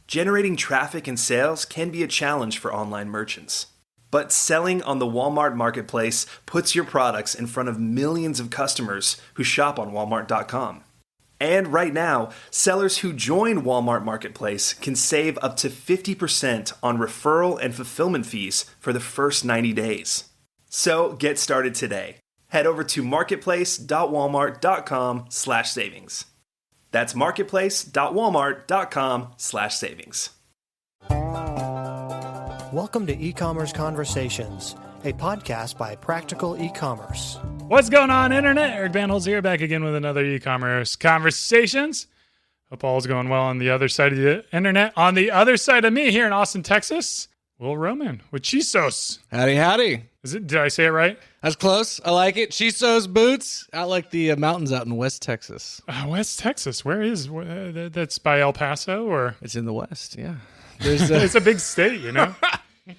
Generating traffic and sales can be a challenge for online merchants. But selling on the Walmart Marketplace puts your products in front of millions of customers who shop on Walmart.com. And right now, sellers who join Walmart Marketplace can save up to 50% on referral and fulfillment fees for the first 90 days. So get started today. Head over to marketplace.walmart.com/savings. That's marketplace.walmart.com/savings. Welcome to E-Commerce Conversations, a podcast by Practical E-Commerce. What's going on, Internet? Eric Van Holz here, back again with another E-Commerce Conversations. Hope all's going well on the other side of the Internet. On the other side of me here in Austin, Texas, Will Roman with Chisos. Howdy, howdy. Did I say it right? That's close. I like it. Chisos boots out like the mountains out in West Texas. West Texas. Where is that's by El Paso, or It's in the West, yeah. It's a big state, you know?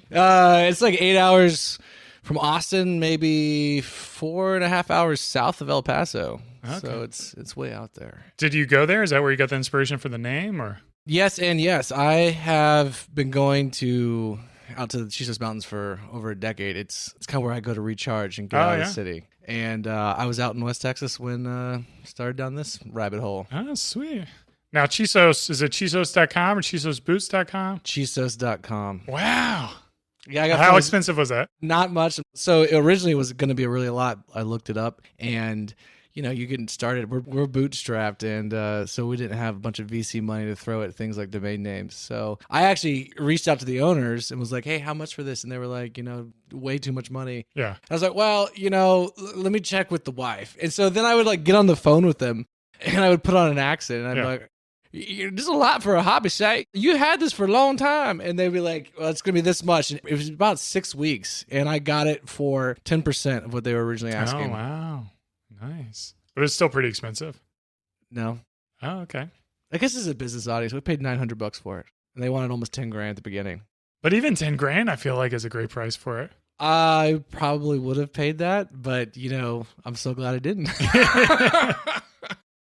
It's like 8 hours from Austin, maybe 4.5 hours south of El Paso. Okay. So it's way out there. Did you go there? Is that where you got the inspiration for the name, or? Yes and yes. I have been going out to the Chisos Mountains for over a decade. It's kind of where I go to recharge and get out of the city. And I was out in West Texas when I started down this rabbit hole. Oh, sweet. Now, Chisos, is it Chisos.com or ChisosBoots.com? Chisos.com. Wow. Yeah, How expensive was that? Not much. So originally it was going to be really a lot. I looked it up, and you're getting started. We're bootstrapped, and so we didn't have a bunch of VC money to throw at things like domain names. So I actually reached out to the owners and was like, "Hey, how much for this?" And they were like, way too much money. Yeah. I was like, "Well, let me check with the wife." And so then I would get on the phone with them, and I would put on an accent, and I'm like, "This is a lot for a hobby site. You had this for a long time." And they'd be like, "Well, it's going to be this much." And it was about 6 weeks, and I got it for 10% of what they were originally asking. Oh, wow. Nice. But it's still pretty expensive. No. Oh, okay. I guess this is a business audience. We paid $900 for it, and they wanted almost $10,000 at the beginning. But even $10,000, I feel like, is a great price for it. I probably would have paid that, but, I'm so glad I didn't.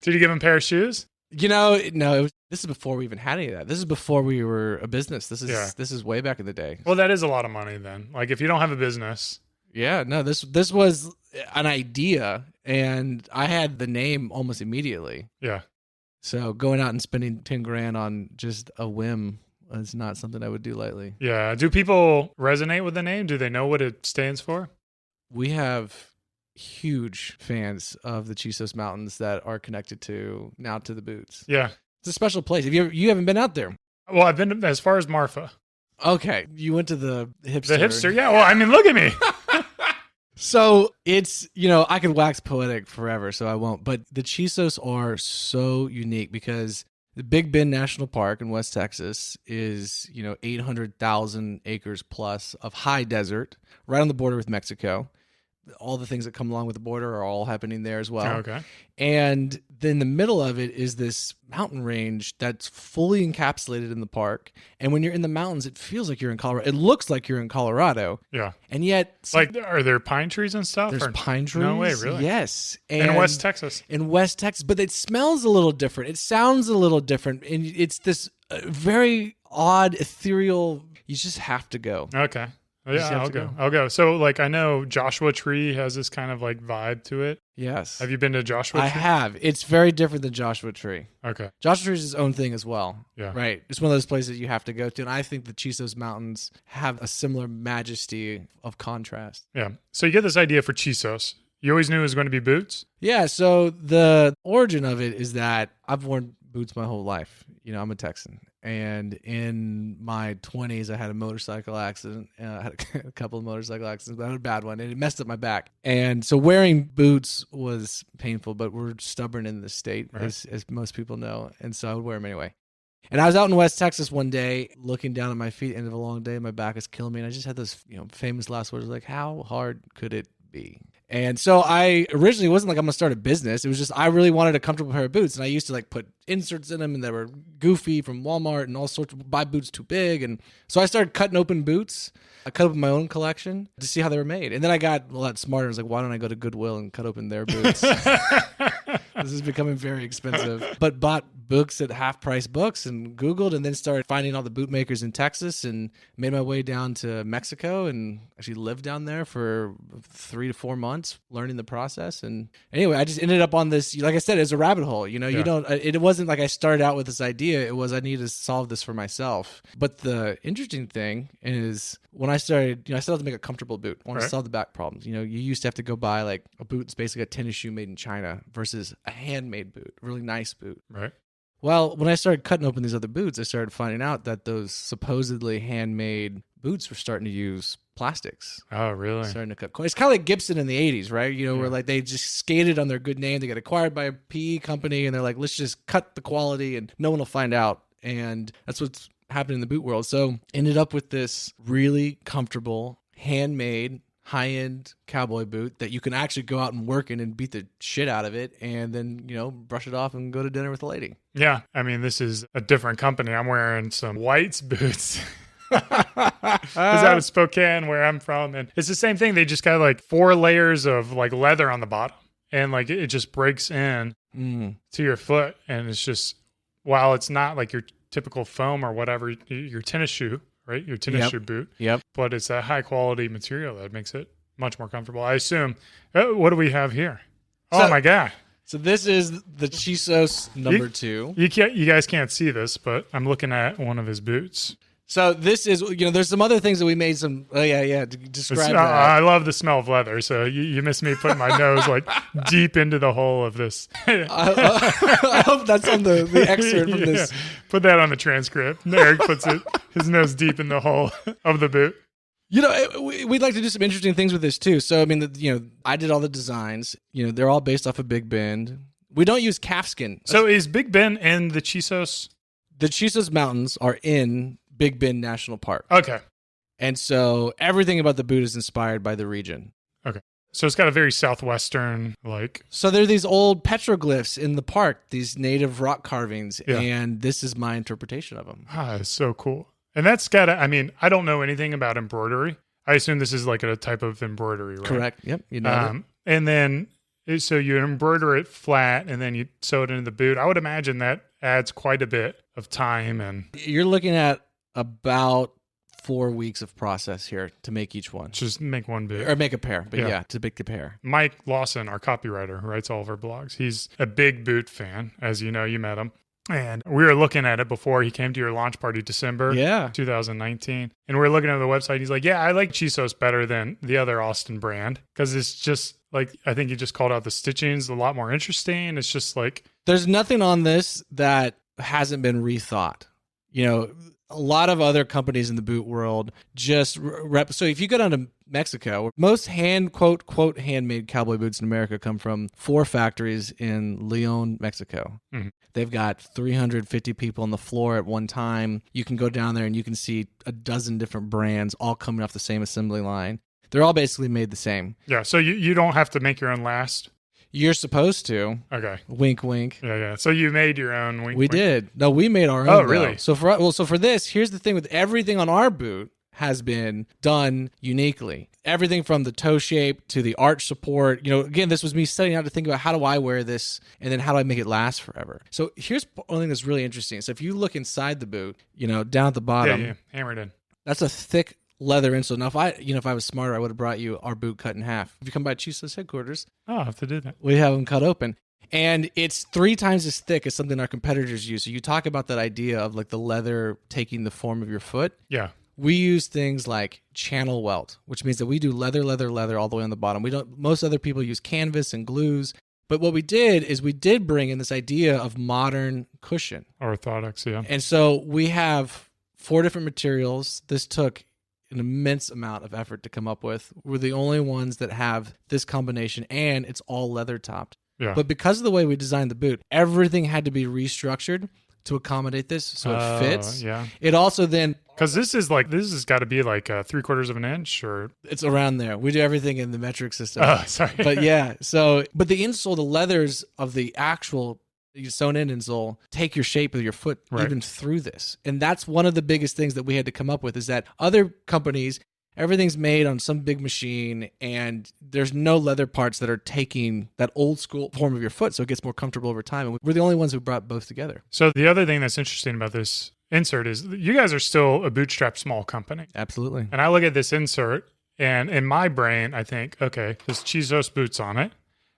Did you give him a pair of shoes? No, this is before we even had any of that. This is before we were a business. This is way back in the day. Well, that is a lot of money then. Like, if you don't have a business. Yeah, no, this was an idea, and I had the name almost immediately. Yeah. So going out and spending $10,000 on just a whim is not something I would do lightly. Yeah. Do people resonate with the name? Do they know what it stands for? We have huge fans of the Chisos Mountains that are connected to the boots. Yeah. It's a special place. You haven't been out there? Well, I've been as far as Marfa. Okay. You went to the hipster. The hipster, yeah. Well, I mean, look at me. So it's, I could wax poetic forever, so I won't. But the Chisos are so unique because the Big Bend National Park in West Texas is, 800,000 acres plus of high desert right on the border with Mexico. All the things that come along with the border are all happening there as well. Okay. And then the middle of it is this mountain range that's fully encapsulated in the park. And when you're in the mountains, it feels like you're in Colorado. It looks like you're in Colorado. Yeah. And yet... are there pine trees and stuff? There's pine trees. No way, really? Yes. In West Texas. In West Texas. But it smells a little different. It sounds a little different. And it's this very odd, ethereal... You just have to go. Okay. Yeah, I'll go. So, I know Joshua Tree has this kind of vibe to it. Yes. Have you been to Joshua Tree? I have. It's very different than Joshua Tree. Okay. Joshua Tree is its own thing as well. Yeah. Right. It's one of those places you have to go to. And I think the Chisos Mountains have a similar majesty of contrast. Yeah. So you get this idea for Chisos. You always knew it was going to be boots? Yeah. So the origin of it is that I've worn boots my whole life. I'm a Texan. And in my 20s, I had a motorcycle accident. I had a couple of motorcycle accidents, but I had a bad one, and it messed up my back. And so wearing boots was painful, but we're stubborn in this state, right, as most people know. And so I would wear them anyway. And I was out in West Texas one day, looking down at my feet, end of a long day, my back is killing me. And I just had those famous last words like, how hard could it be? And so I originally wasn't like I'm going to start a business. It was just I really wanted a comfortable pair of boots. And I used to put inserts in them and they were goofy from Walmart and all sorts of buy boots too big. And so I started cutting open boots. I cut open my own collection to see how they were made. And then I got a lot smarter. I was like, why don't I go to Goodwill and cut open their boots? This is becoming very expensive. But bought books at half-price books and Googled, and then started finding all the bootmakers in Texas, and made my way down to Mexico and actually lived down there for 3 to 4 months learning the process. And anyway, I just ended up on this, like I said, it's a rabbit hole. You don't, it wasn't like I started out with this idea. It was, I need to solve this for myself. But the interesting thing is when I started, I started to make a comfortable boot. I want to solve the back problems. You used to have to go buy like a boot that's basically a tennis shoe made in China versus a handmade boot, a really nice boot. Right. Well, when I started cutting open these other boots, I started finding out that those supposedly handmade boots were starting to use plastics. Oh, really? Starting to cut corners. It's kind of like Gibson in the 80s, right? Where like they just skated on their good name. They get acquired by a PE company and they're like, let's just cut the quality and no one will find out. And that's what's happening in the boot world. So ended up with this really comfortable, handmade, high-end cowboy boot that you can actually go out and work in and beat the shit out of it and then, brush it off and go to dinner with a lady. Yeah. I mean, this is a different company. I'm wearing some White's boots. It's out of Spokane, where I'm from. And it's the same thing. They just got like 4 layers of like leather on the bottom. And like it just breaks in to your foot. And it's just, while it's not like your typical foam or whatever, your tennis shoe, right? Your tennis shoe boot. Yep. But it's a high quality material that makes it much more comfortable. I assume. What do we have here? Oh my God. So this is the Chisos number 2. You guys can't see this, but I'm looking at one of his boots. So this is, there's some other things that we made some, describe that. I love the smell of leather, so you missed me putting my nose like deep into the hole of this. I hope that's on the excerpt from this. Yeah. Put that on the transcript. Eric puts his nose deep in the hole of the boot. We'd like to do some interesting things with this too. So, I mean, I did all the designs. They're all based off of Big Bend. We don't use calfskin. So is Big Bend in the Chisos? The Chisos Mountains are in Big Bend National Park. Okay. And so everything about the boot is inspired by the region. Okay. So it's got a very southwestern, like... So there are these old petroglyphs in the park, these native rock carvings, and this is my interpretation of them. It's so cool. And that's got to, I don't know anything about embroidery. I assume this is like a type of embroidery, right? Correct. Yep. You know it. And then, so you embroider it flat and then you sew it into the boot. I would imagine that adds quite a bit of time. And you're looking at about 4 weeks of process here to make each one. Just make one boot. Or make a pair, but to make the pair. Mike Lawson, our copywriter, who writes all of our blogs, he's a big boot fan. As you know, you met him. And we were looking at it before he came to your launch party, December 2019. And we were looking at the website. He's like, I like Chisos better than the other Austin brand because it's just like, I think you just called out the stitching's a lot more interesting. It's just like... There's nothing on this that hasn't been rethought. A lot of other companies in the boot world just so if you go down to Mexico, most quote handmade cowboy boots in America come from 4 factories in Leon, Mexico. Mm-hmm. They've got 350 people on the floor at one time. You can go down there and you can see a dozen different brands all coming off the same assembly line. They're all basically made the same. Yeah, so you don't have to make your own last? You're supposed to. Okay. Wink, wink. Yeah. So you made your own wink, We wink. did. No, we made our own. Oh, really? Though. So for this, here's the thing with everything on our boot has been done uniquely. Everything from the toe shape to the arch support. Again, this was me setting out to think about how do I wear this and then how do I make it last forever. So here's one thing that's really interesting. So if you look inside the boot, down at the bottom. Yeah, hammered in. That's a thick leather insole. Now, if I was smarter, I would have brought you our boot cut in half. If you come by Chisos headquarters, I'll have to do that. We have them cut open. And it's 3 times as thick as something our competitors use. So you talk about that idea of like the leather taking the form of your foot. Yeah. We use things like channel welt, which means that we do leather all the way on the bottom. Most other people use canvas and glues. But what we did is we did bring in this idea of modern cushion. Orthotics, yeah. And so we have 4 different materials. This took an immense amount of effort to come up with. We're the only ones that have this combination, and it's all leather topped. Yeah. But because of the way we designed the boot, everything had to be restructured to accommodate this so it fits. Yeah. It also then... Because this has got to be like 3/4 of an inch or... It's around there. We do everything in the metric system. Oh, sorry. But but the insole, the leathers of the actual sewn in insole take your shape of your foot even through this. And that's one of the biggest things that we had to come up with is that other companies Everything's made on some big machine, and there's no leather parts that are taking that old school form of your foot, so it gets more comfortable over time. And we're the only ones who brought both together. So the other thing that's interesting about this insert is you guys are still a bootstrap small company. Absolutely. And I look at this insert, and in my brain, I think, okay, there's Chisos boots on it.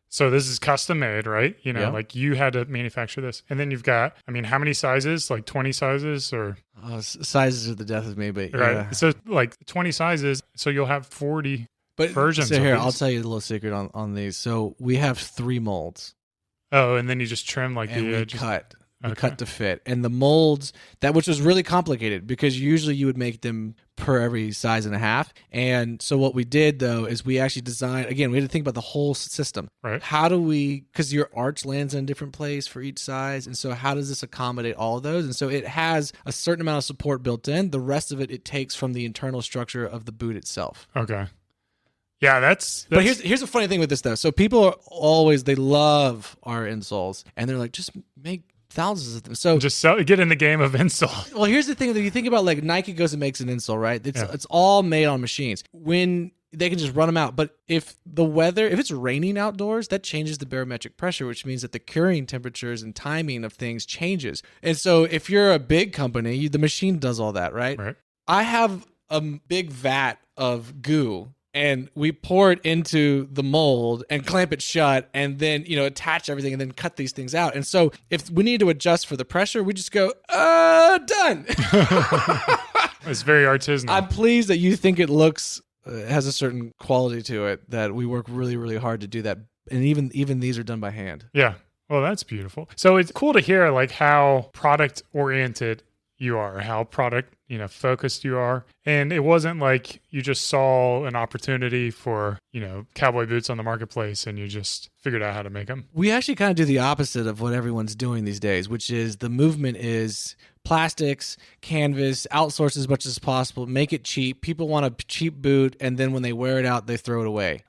So this is custom made, right? You know, Yeah. like you had to manufacture this. And then you've got, I mean, how many sizes? Like 20 sizes or? Sizes are the death of me, but Right. yeah. So like 20 sizes. So you'll have 40 versions So of here, these. I'll tell you a little secret on these. So we have 3 molds. Oh, and then you just trim like And the we edges. cut. We Okay. cut to fit. And the molds, which was really complicated because usually you would make them per every size and a half. And so what we did, though, is we actually designed, again, we had to think about the whole system. Right. How do we, because your arch lands in a different place for each size. And so how does this accommodate all of those? And so it has a certain amount of support built in. The rest of it takes from the internal structure of the boot itself. Okay. Yeah, that's But here's a funny thing with this, though. So people are always, they love our insoles. And they're like, just make thousands of them. So just get in the game of insole. well, here's the thing that you think about, like Nike goes and makes an insole, right? Yeah. It's all made on machines. When they can just run them out. But if it's raining outdoors, that changes the barometric pressure, which means that the curing temperatures and timing of things changes. And so if you're a big company, the machine does all that, right? Right. I have a big vat of goo, and we pour it into the mold and clamp it shut and then, attach everything and then cut these things out. And so if we need to adjust for the pressure, we just go, done. It's very artisanal. I'm pleased that you think it looks, has a certain quality to it, that we work really, really hard to do that. And even these are done by hand. Yeah. Well, that's beautiful. So it's cool to hear like how product oriented you are, how product, focused you are. And it wasn't like you just saw an opportunity for, cowboy boots on the marketplace and you just figured out how to make them. We actually kind of do the opposite of what everyone's doing these days, which is the movement is plastics, canvas, outsource as much as possible, make it cheap. People want a cheap boot, and then when they wear it out, they throw it away.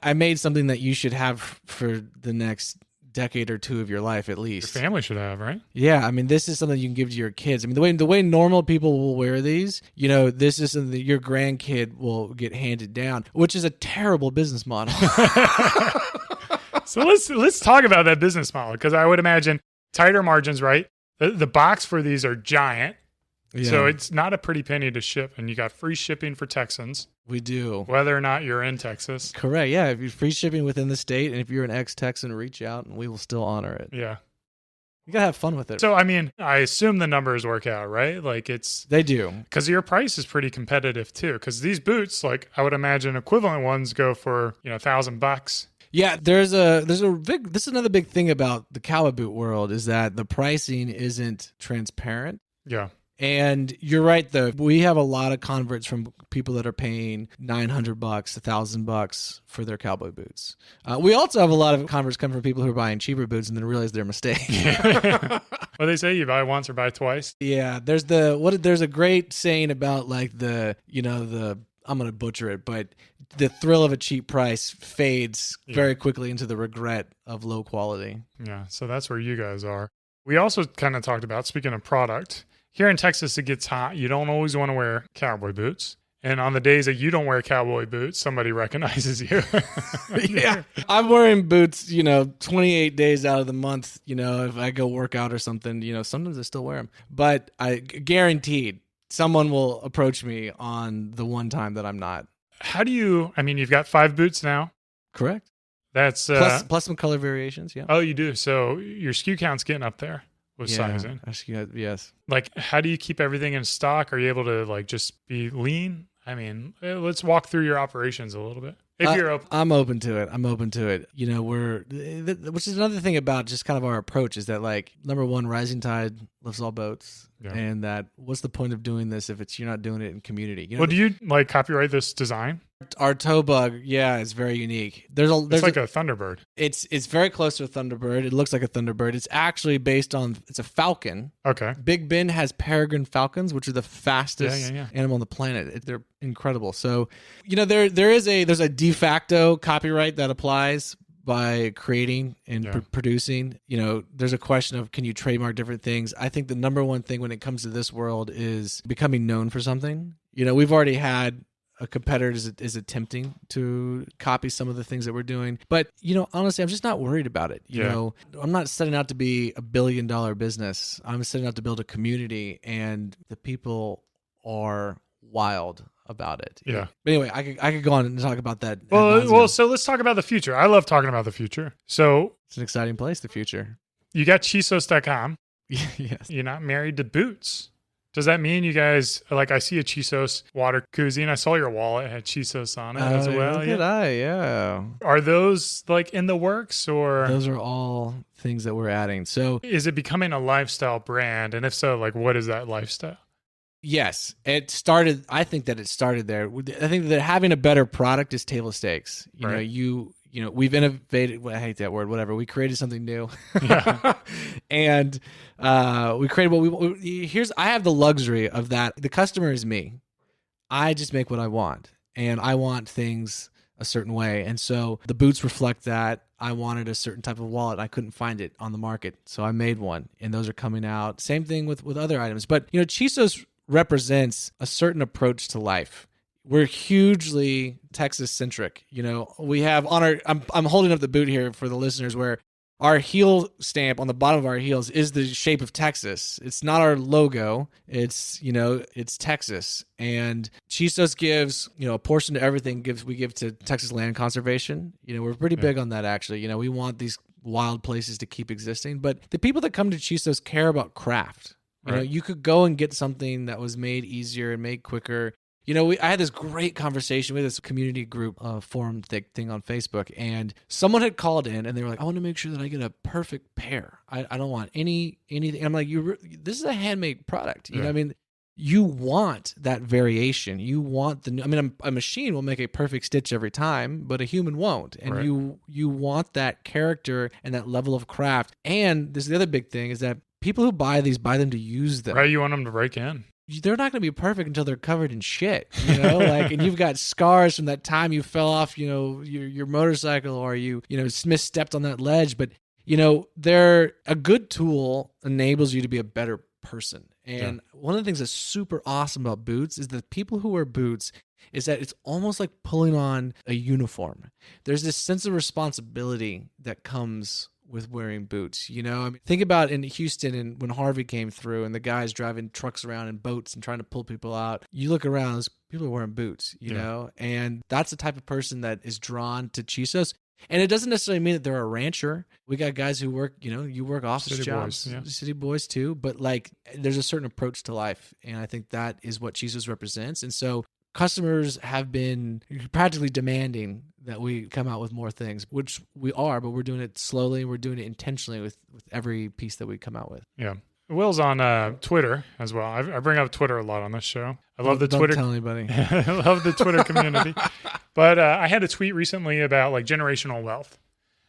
I made something that you should have for the next decade or two of your life at least. Your family should have, right? Yeah, I mean, this is something you can give to your kids. I mean, the way normal people will wear these, this is something that your grandkid will get handed down, which is a terrible business model. So let's talk about that business model, because I would imagine tighter margins, right? The box for these are giant. Yeah. So it's not a pretty penny to ship, and you got free shipping for Texans, We do. whether or not you're in Texas. Correct. Yeah, if you're free shipping within the state, and if you're an ex-Texan, reach out and we will still honor it. Yeah. You gotta have fun with it. So, I mean, I assume the numbers work out, right? Like They do. because your price is pretty competitive too. Because these boots, like I would imagine equivalent ones go for, $1,000. Yeah, there's a big. This is another big thing about the cowboy boot world, is that the pricing isn't transparent. Yeah. And you're right, though. We have a lot of converts from people that are paying $900, $1,000 for their cowboy boots. We also have a lot of converts come from people who are buying cheaper boots and then realize their mistake. Well, they say you buy once or buy twice. Yeah, there's a great saying about like I'm going to butcher it, but the thrill of a cheap price fades very quickly into the regret of low quality. Yeah. So that's where you guys are. We also kind of talked about, speaking of product, here in Texas, it gets hot. You don't always want to wear cowboy boots. And on the days that you don't wear cowboy boots, somebody recognizes you. Yeah. I'm wearing boots, 28 days out of the month, if I go work out or something, sometimes I still wear them. But I guaranteed someone will approach me on the one time that I'm not. How do you, you've got 5 boots now. Correct. That's plus some color variations. Yeah. Oh, you do. So your SKU count's getting up there with sizing. Yes. Like, how do you keep everything in stock? Are you able to just be lean? Let's walk through your operations a little bit. If you're open. I'm open to it. Which is another thing about just kind of our approach is that, like, number one, rising tide lifts all boats. Yeah. And that what's the point of doing this if you're not doing it in community? Well, do you copyright this design? Our toe bug, is very unique. It's like a Thunderbird. It's very close to a Thunderbird. It looks like a Thunderbird. It's actually based on, it's a falcon. Okay. Big Ben has peregrine falcons, which are the fastest Yeah. animal on the planet. They're incredible. So, there's a de facto copyright that applies by creating and producing. There's a question of, can you trademark different things? I think the number one thing when it comes to this world is becoming known for something. We've already had a competitor is attempting to copy some of the things that we're doing. But, you know, honestly, I'm just not worried about it. You know, I'm not setting out to be $1 billion business. I'm setting out to build a community, and the people are wild about it. Yeah. But anyway, I could go on and talk about that. Well, so let's talk about the future. I love talking about the future. So it's an exciting place, the future. You got Chisos.com. Yes. You're not married to boots. Does that mean you guys, like, I see a Chisos water koozie, and I saw your wallet had Chisos on it as well. Yeah. Are those like in the works, or? Those are all things that we're adding. So is it becoming a lifestyle brand? And if so, like, what is that lifestyle? Yes, it started. I think that it started there. I think that having a better product is table stakes. You know, we've innovated. Well, I hate that word. Whatever. We created something new, and we created what we. I have the luxury of that. The customer is me. I just make what I want, and I want things a certain way. And so the boots reflect that. I wanted a certain type of wallet. I couldn't find it on the market, so I made one, and those are coming out. Same thing with other items. But you know, Chisos represents a certain approach to life. We're hugely Texas centric. You know, we have on our, I'm holding up the boot here for the listeners, where our heel stamp on the bottom of our heels is the shape of Texas. It's not our logo. It's, you know, it's Texas. And Chisos gives, you know, a portion to everything we give to Texas land conservation. You know, we're pretty big on that, actually. You know, we want these wild places to keep existing, but the people that come to Chisos care about craft. You know, you could go and get something that was made easier and made quicker. You know, I had this great conversation with this community group forum thing on Facebook, and someone had called in and they were like, I want to make sure that I get a perfect pair. I don't want anything. I'm like, this is a handmade product. You know what I mean? You want that variation. You want a machine will make a perfect stitch every time, but a human won't. And you want that character and that level of craft. And this is the other big thing, is that people who buy these buy them to use them. Right, you want them to break in. They're not going to be perfect until they're covered in shit, you know, like, and you've got scars from that time you fell off, you know, your motorcycle, or you misstepped on that ledge. But, you know, they're a good tool, enables you to be a better person. And one of the things that's super awesome about boots is that people who wear boots is that it's almost like pulling on a uniform. There's this sense of responsibility that comes with wearing boots. You know, I mean, think about in Houston, and when Harvey came through and the guys driving trucks around in boats and trying to pull people out, you look around, people are wearing boots, you know, and that's the type of person that is drawn to Chisos. And it doesn't necessarily mean that they're a rancher. We got guys who work, you know, you work office city jobs, boys, city boys too, but like there's a certain approach to life. And I think that is what Chisos represents. And so customers have been practically demanding that we come out with more things, which we are, but we're doing it slowly. We're doing it intentionally with every piece that we come out with. Yeah. Will's on Twitter as well. I bring up Twitter a lot on this show. I love the Twitter. Don't tell anybody. I love the Twitter community. But I had a tweet recently about like generational wealth.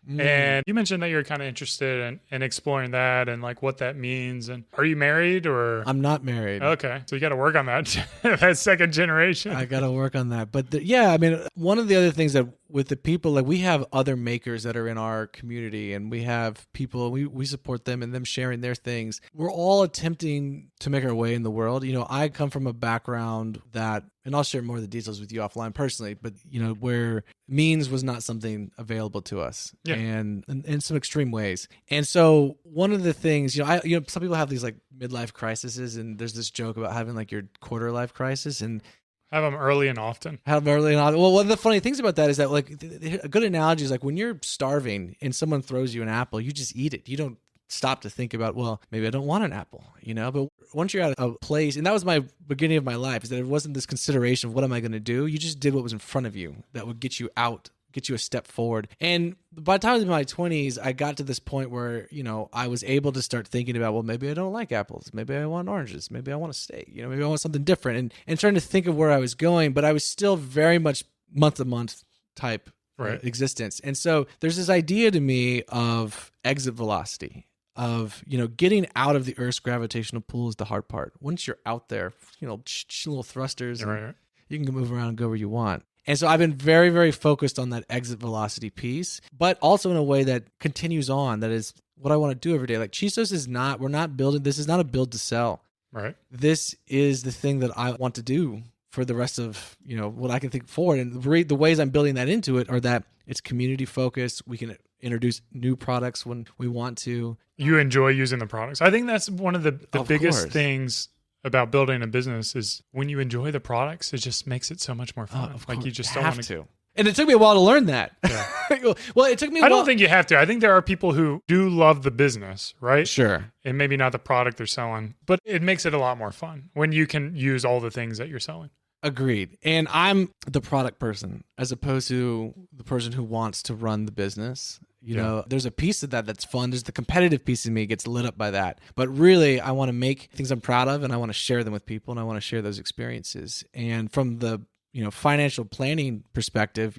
And you mentioned that you're kind of interested in exploring that and like what that means. And are you married or? I'm not married. Okay. So you got to work on that, that second generation. I got to work on that. But I mean, one of the other things that with the people, like we have other makers that are in our community, and we have people, we support them and them sharing their things. We're all attempting to make our way in the world. You know, I come from a background that, and I'll share more of the details with you offline personally, but you know, where means was not something available to us, and in some extreme ways. And so one of the things, you know, some people have these like midlife crises, and there's this joke about having like your quarter life crisis, and have them early and often. Have them early and often. Well, one of the funny things about that is that like a good analogy is like when you're starving and someone throws you an apple, you just eat it. You don't stop to think about, well, maybe I don't want an apple, you know? But once you're at a place, and that was my beginning of my life, is that it wasn't this consideration of what am I going to do? You just did what was in front of you that would get you out, get you a step forward. And by the time I was in my 20s, I got to this point where, you know, I was able to start thinking about, well, maybe I don't like apples. Maybe I want oranges. Maybe I want a steak. You know, maybe I want something different. And trying to think of where I was going, but I was still very much month-to-month type existence. And so there's this idea to me of exit velocity, of, you know, getting out of the Earth's gravitational pull is the hard part. Once you're out there, you know, little thrusters, you can move around and go where you want. And so I've been very, very focused on that exit velocity piece, but also in a way that continues on. That is what I want to do every day. Like Chisos is not, we're not building, this is not a build to sell. Right. This is the thing that I want to do for the rest of, what I can think forward. And the ways I'm building that into it are that it's community focused. We can introduce new products when we want to. You enjoy using the products. I think that's one of the biggest course. things about building a business is when you enjoy the products, it just makes it so much more fun. Of Like course. you just You don't have want to. And it took me a while to learn that. Yeah. Well, it took me a I while. don't think you have to. I think there are people who do love the business, right? Sure. And maybe not the product they're selling, but it makes it a lot more fun when you can use all the things that you're selling. Agreed. And I'm the product person as opposed to the person who wants to run the business. There's a piece of that that's fun. There's the competitive piece of me gets lit up by that. But really, I want to make things I'm proud of, and I want to share them with people, and I want to share those experiences. And from the financial planning perspective,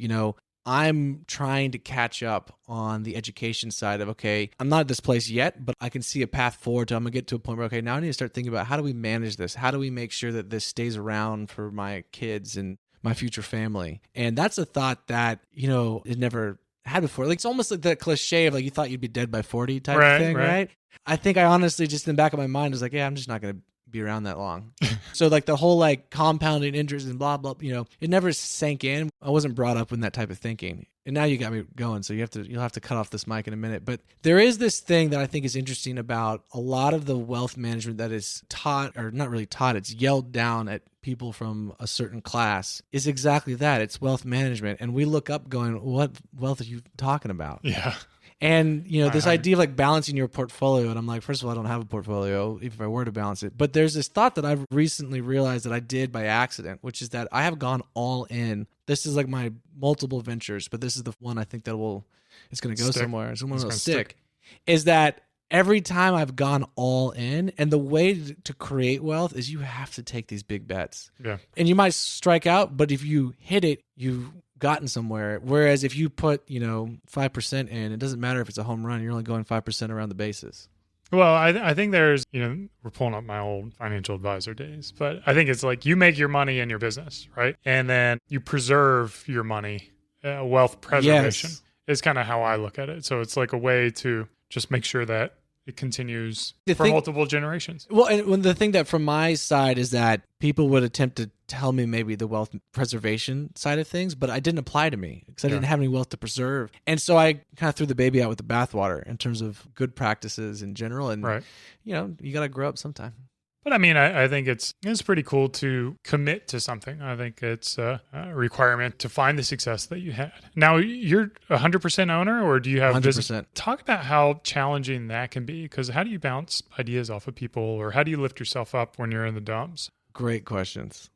I'm trying to catch up on the education side of, okay, I'm not at this place yet, but I can see a path forward to I'm going to get to a point where, okay, now I need to start thinking about how do we manage this? How do we make sure that this stays around for my kids and my future family? And that's a thought that, it never had before. Like, it's almost like that cliche of like, you thought you'd be dead by 40 type of thing, right? I think I honestly just in the back of my mind was like, yeah, I'm just not going to be around that long. So like the whole like compounding interest and blah, blah, it never sank in. I wasn't brought up with that type of thinking. And now you got me going. So you'll have to cut off this mic in a minute. But there is this thing that I think is interesting about a lot of the wealth management that is taught, or not really taught, it's yelled down at people from a certain class, is exactly that. It's wealth management. And we look up going, what wealth are you talking about? Yeah. And, this idea of like balancing your portfolio. And I'm like, first of all, I don't have a portfolio, even if I were to balance it. But there's this thought that I've recently realized that I did by accident, which is that I have gone all in. This is like my multiple ventures, but this is the one I think that it's going to go somewhere. It's going to stick. Is that every time I've gone all in, and the way to create wealth is you have to take these big bets. Yeah. And you might strike out, but if you hit it, you've gotten somewhere. Whereas if you put, 5% in, it doesn't matter if it's a home run, you're only going 5% around the bases. Well, I think there's, we're pulling up my old financial advisor days, but I think it's like you make your money in your business, right? And then you preserve your money. Wealth preservation is kind of how I look at it. So it's like a way to just make sure that it continues for multiple generations. Well, and when the thing that from my side is that people would attempt to tell me maybe the wealth preservation side of things, but I didn't apply to me because I didn't have any wealth to preserve. And so I kind of threw the baby out with the bathwater in terms of good practices in general. And, you got to grow up sometime. But I mean, I think it's pretty cool to commit to something. I think it's a requirement to find the success that you had. Now, you're 100% owner, or do you have 100%. business? Talk about how challenging that can be, because how do you bounce ideas off of people, or how do you lift yourself up when you're in the dumps? Great questions,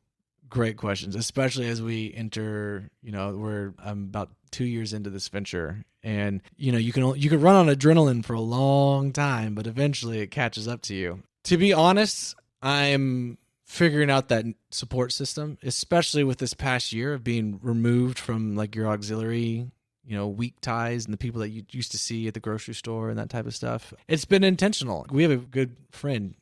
especially as we enter, I'm about 2 years into this venture, and, you can run on adrenaline for a long time, but eventually it catches up to you. To be honest, I'm figuring out that support system, especially with this past year of being removed from like your auxiliary, weak ties and the people that you used to see at the grocery store and that type of stuff. It's been intentional. We have a good friend,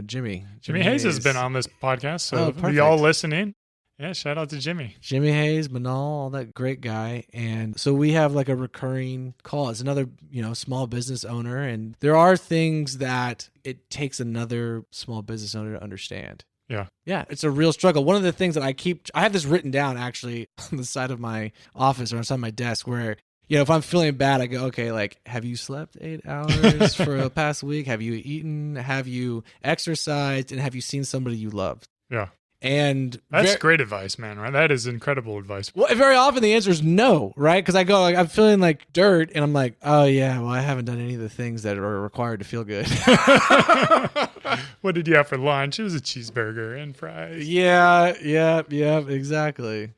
Jimmy. Jimmy Hayes has been on this podcast, so perfect. y'all listening. Yeah, shout out to Jimmy. Jimmy Hayes, Manal, all that great guy. And so we have like a recurring call. It's another, small business owner. And there are things that it takes another small business owner to understand. Yeah. Yeah, it's a real struggle. One of the things that I have this written down actually on the side of my office or on my desk where, if I'm feeling bad, I go, okay, like, have you slept 8 hours for the past week? Have you eaten? Have you exercised? And have you seen somebody you love? Yeah. And that's great advice, man, right? That is incredible advice. Well, very often the answer is no, right? Because I go, like, I'm feeling like dirt, and I'm like, oh, yeah, well, I haven't done any of the things that are required to feel good. What did you have for lunch? It was a cheeseburger and fries. Yeah, exactly.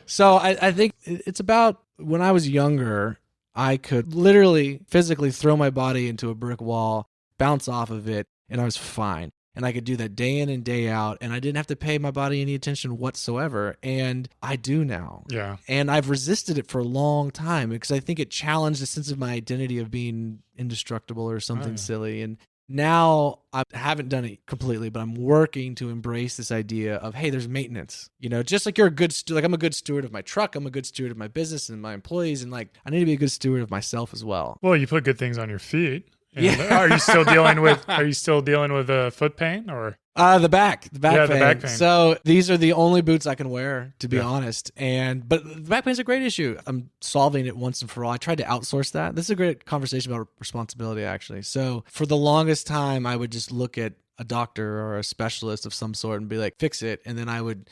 So I think it's about when I was younger, I could literally physically throw my body into a brick wall, bounce off of it, and I was fine. And I could do that day in and day out, and I didn't have to pay my body any attention whatsoever. And I do now. Yeah. And I've resisted it for a long time because I think it challenged a sense of my identity of being indestructible or something silly. And now I haven't done it completely, but I'm working to embrace this idea of, hey, there's maintenance. Just like you're a good like I'm a good steward of my truck, I'm a good steward of my business and my employees, and like I need to be a good steward of myself as well. Well, you put good things on your feet. And Yeah. Are you still dealing with foot pain or? The back Yeah, pain. the back pain. So these are the only boots I can wear, to be Yeah. honest. But the back pain's a great issue. I'm solving it once and for all. I tried to outsource that. This is a great conversation about responsibility, actually. So for the longest time, I would just look at a doctor or a specialist of some sort and be like, fix it. And then I would,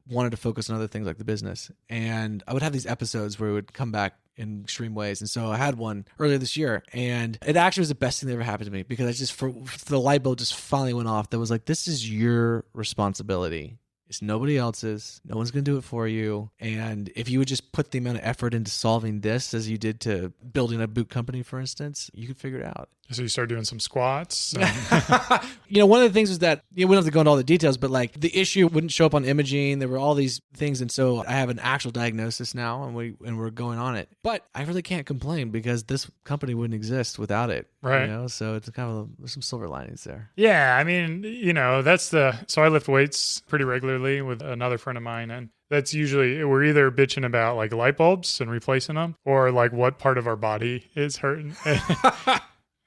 wanted to focus on other things like the business. And I would have these episodes where it would come back in extreme ways. And so I had one earlier this year, and it actually was the best thing that ever happened to me, because I just, for the light bulb just finally went off. That was like, this is your responsibility. It's nobody else's. No one's going to do it for you. And if you would just put the amount of effort into solving this as you did to building a boot company, for instance, you could figure it out. So you start doing some squats. One of the things was that, we don't have to go into all the details, but like the issue wouldn't show up on imaging. There were all these things. And so I have an actual diagnosis now, and we're going on it. But I really can't complain, because this company wouldn't exist without it. Right. So it's there's some silver linings there. Yeah. I mean, so I lift weights pretty regularly with another friend of mine, and that's usually, we're either bitching about like light bulbs and replacing them, or like what part of our body is hurting.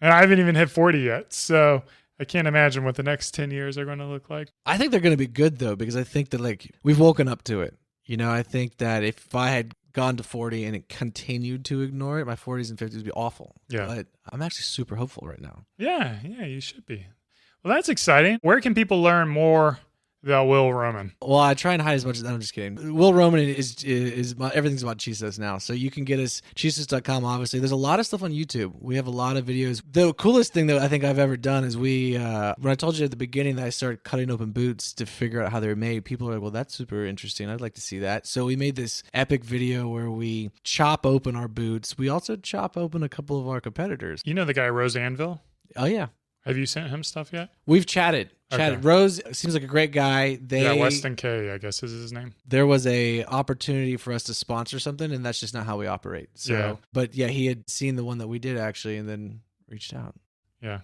And I haven't even hit 40 yet. So I can't imagine what the next 10 years are going to look like. I think they're going to be good, though, because I think that we've woken up to it. I think that if I had gone to 40 and it continued to ignore it, my 40s and 50s would be awful. Yeah. But I'm actually super hopeful right now. Yeah, you should be. Well, that's exciting. Where can people learn more about Will Roman? Well, I try and hide as much as I'm just kidding. Will Roman is everything's about Chisos now. So you can get us Chisos.com, obviously. There's a lot of stuff on YouTube. We have a lot of videos. The coolest thing that I think I've ever done is when I told you at the beginning that I started cutting open boots to figure out how they're made, people are like, well, that's super interesting. I'd like to see that. So we made this epic video where we chop open our boots. We also chop open a couple of our competitors. You know the guy Rose Anvil? Oh, yeah. Have you sent him stuff yet? We've chatted. Okay. Rose seems like a great guy. Weston K, I guess is his name. There was a opportunity for us to sponsor something, and that's just not how we operate. So, yeah. But yeah, he had seen the one that we did actually, and then reached out. Yeah.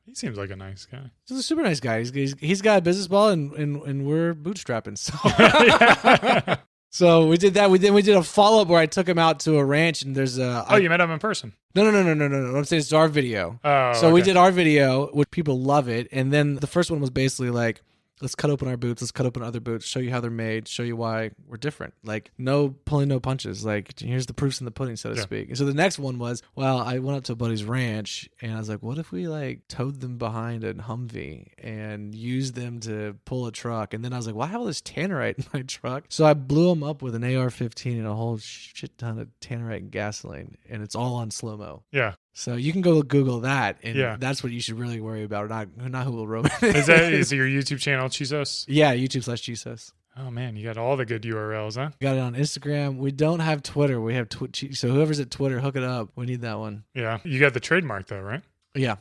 He seems like a nice guy. He's a super nice guy. He's got a business ball, and we're bootstrapping. So. Yeah. So we did that. We did a follow up where I took him out to a ranch, and there's a. You met him in person? No. I'm saying it's our video. Oh, so okay. we did our video, which people love it, and then the first one was basically like, let's cut open our boots, let's cut open other boots, show you how they're made, show you why we're different. Like no pulling, no punches. Like here's the proofs in the pudding, so to speak. And so the next one was, I went up to a buddy's ranch and I was like, what if we like towed them behind a Humvee and used them to pull a truck? And then I was like, well, I have all this tannerite in my truck. So I blew them up with an AR-15 and a whole shit ton of tannerite and gasoline, and it's all on slow-mo. Yeah. So you can go Google that, and yeah. That's what you should really worry about, not who will Roman. Is your YouTube channel Chisos? Yeah, YouTube/Chisos. Oh man, you got all the good URLs, huh? We got it on Instagram. We don't have Twitter. We have so whoever's at Twitter, hook it up. We need that one. Yeah, you got the trademark though, right? Yeah.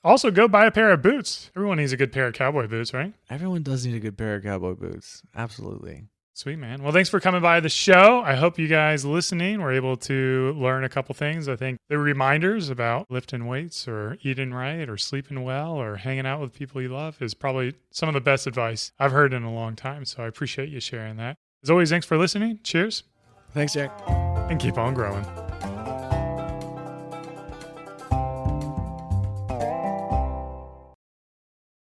Also, go buy a pair of boots. Everyone needs a good pair of cowboy boots, right? Everyone does need a good pair of cowboy boots. Absolutely. Sweet, man. Well, thanks for coming by the show. I hope you guys listening were able to learn a couple things. I think the reminders about lifting weights or eating right or sleeping well or hanging out with people you love is probably some of the best advice I've heard in a long time. So I appreciate you sharing that. As always, thanks for listening. Cheers. Thanks, Jack. And keep on growing.